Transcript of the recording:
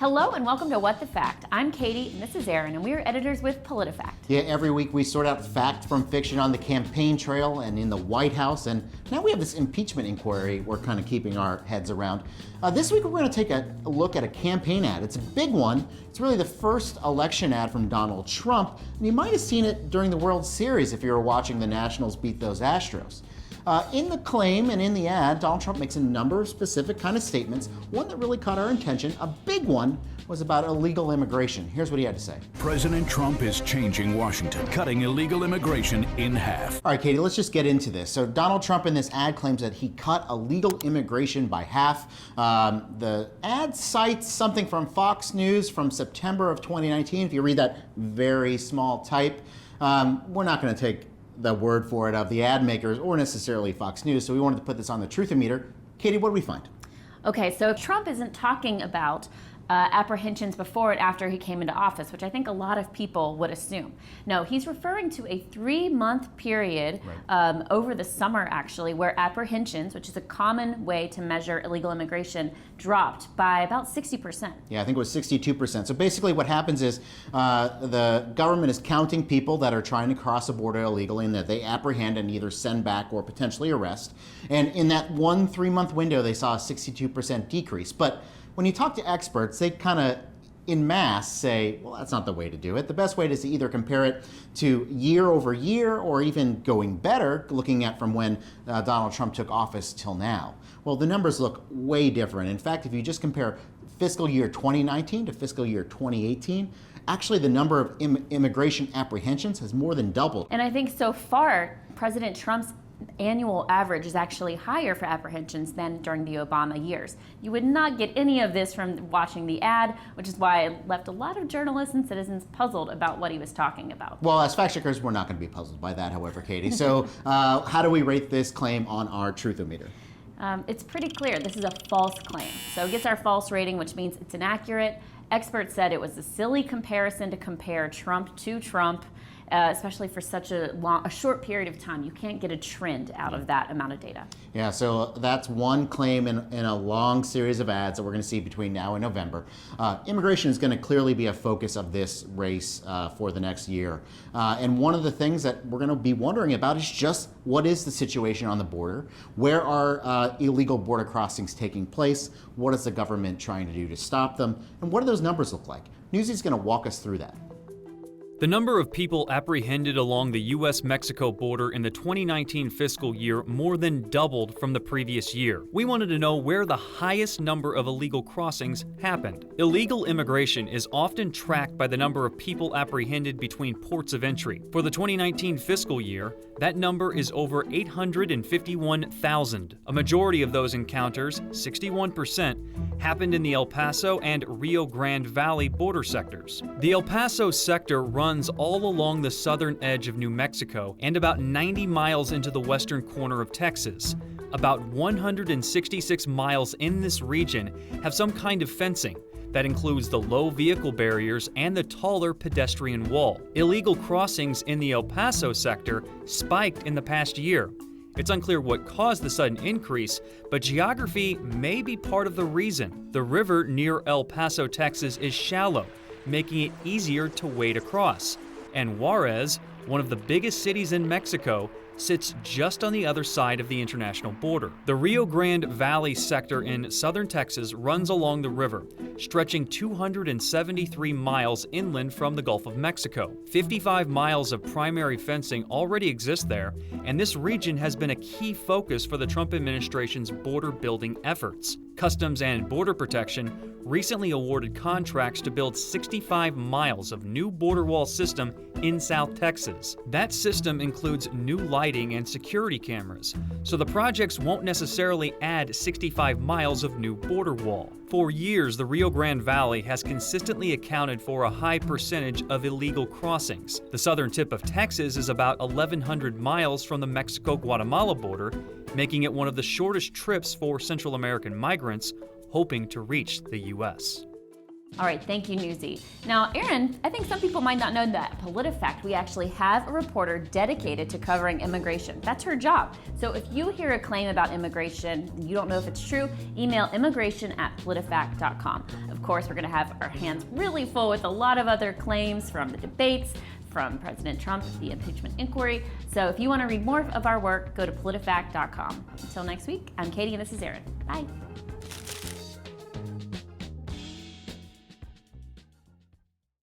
Hello and welcome to What the Fact. I'm Katie and this is Aaron and we are editors with PolitiFact. Yeah, every week we sort out fact from fiction on the campaign trail and in the White House, and now we have this impeachment inquiry we're kind of keeping our heads around. This week we're going to take a look at a campaign ad. It's a big one. It's really the first election ad from Donald Trump, and you might have seen it during the World Series if you were watching the Nationals beat those Astros. In the claim and in the ad, Donald Trump makes a number of specific kind of statements. One that really caught our attention, a big one, was about illegal immigration. Here's what he had to say. President Trump is changing Washington, cutting illegal immigration in half. All right, Katie, let's just get into this. So Donald Trump in this ad claims that he cut illegal immigration by half. The ad cites something from Fox News from September of 2019. If you read that very small type, we're not going to take the word for it of the ad makers or necessarily Fox News, so we wanted to put this on the Truthometer. Katie, what do we find? Okay, so Trump isn't talking about apprehensions before and after he came into office, which I think a lot of people would assume. No, he's referring to a 3-month period over the summer, actually, where apprehensions, which is a common way to measure illegal immigration, dropped by about 60%. Yeah, I think it was 62%. So basically what happens is the government is counting people that are trying to cross a border illegally and that they apprehend and either send back or potentially arrest. And in that 3-month window, they saw a 62% decrease. But when you talk to experts, they kind of en masse say, well, that's not the way to do it. The best way is to either compare it to year over year or even going better, looking at from when Donald Trump took office till now. Well, the numbers look way different. In fact, if you just compare fiscal year 2019 to fiscal year 2018, actually the number of immigration apprehensions has more than doubled. And I think so far, President Trump's annual average is actually higher for apprehensions than during the Obama years. You would not get any of this from watching the ad, which is why it left a lot of journalists and citizens puzzled about what he was talking about. Well, as fact checkers, we're not going to be puzzled by that, however, Katie. So how do we rate this claim on our Truthometer? It's pretty clear. This is a false claim. So it gets our false rating, which means it's inaccurate. Experts said it was a silly comparison to compare Trump to Trump, especially for such a short period of time. You can't get a trend out of that amount of data. Yeah, so that's one claim in a long series of ads that we're going to see between now and November. Immigration is going to clearly be a focus of this race for the next year. And one of the things that we're going to be wondering about is just what is the situation on the border? Where are illegal border crossings taking place? What is the government trying to do to stop them? And what do those numbers look like? Newsy is going to walk us through that. The number of people apprehended along the U.S.-Mexico border in the 2019 fiscal year more than doubled from the previous year. We wanted to know where the highest number of illegal crossings happened. Illegal immigration is often tracked by the number of people apprehended between ports of entry. For the 2019 fiscal year, that number is over 851,000. A majority of those encounters, 61%, happened in the El Paso and Rio Grande Valley border sectors. The El Paso sector runs all along the southern edge of New Mexico and about 90 miles into the western corner of Texas. About 166 miles in this region have some kind of fencing. That includes the low vehicle barriers and the taller pedestrian wall. Illegal crossings in the El Paso sector spiked in the past year. It's unclear what caused the sudden increase, but geography may be part of the reason. The river near El Paso, Texas is shallow, making it easier to wade across. And Juarez, one of the biggest cities in Mexico, sits just on the other side of the international border. The Rio Grande Valley sector in southern Texas runs along the river, stretching 273 miles inland from the Gulf of Mexico. 55 miles of primary fencing already exist there, and this region has been a key focus for the Trump administration's border building efforts. Customs and Border Protection recently awarded contracts to build 65 miles of new border wall system in South Texas. That system includes new lighting and security cameras, so the projects won't necessarily add 65 miles of new border wall. For years, the Rio Grande Valley has consistently accounted for a high percentage of illegal crossings. The southern tip of Texas is about 1,100 miles from the Mexico-Guatemala border, making it one of the shortest trips for Central American migrants hoping to reach the U.S. All right, thank you, Newsy. Now, Aaron, I think some people might not know that PolitiFact, we actually have a reporter dedicated to covering immigration. That's her job. So if you hear a claim about immigration and you don't know if it's true, email immigration@politifact.com. Of course, we're going to have our hands really full with a lot of other claims from the debates, from President Trump, the impeachment inquiry. So if you want to read more of our work, go to politifact.com. Until next week, I'm Katie and this is Aaron. Bye.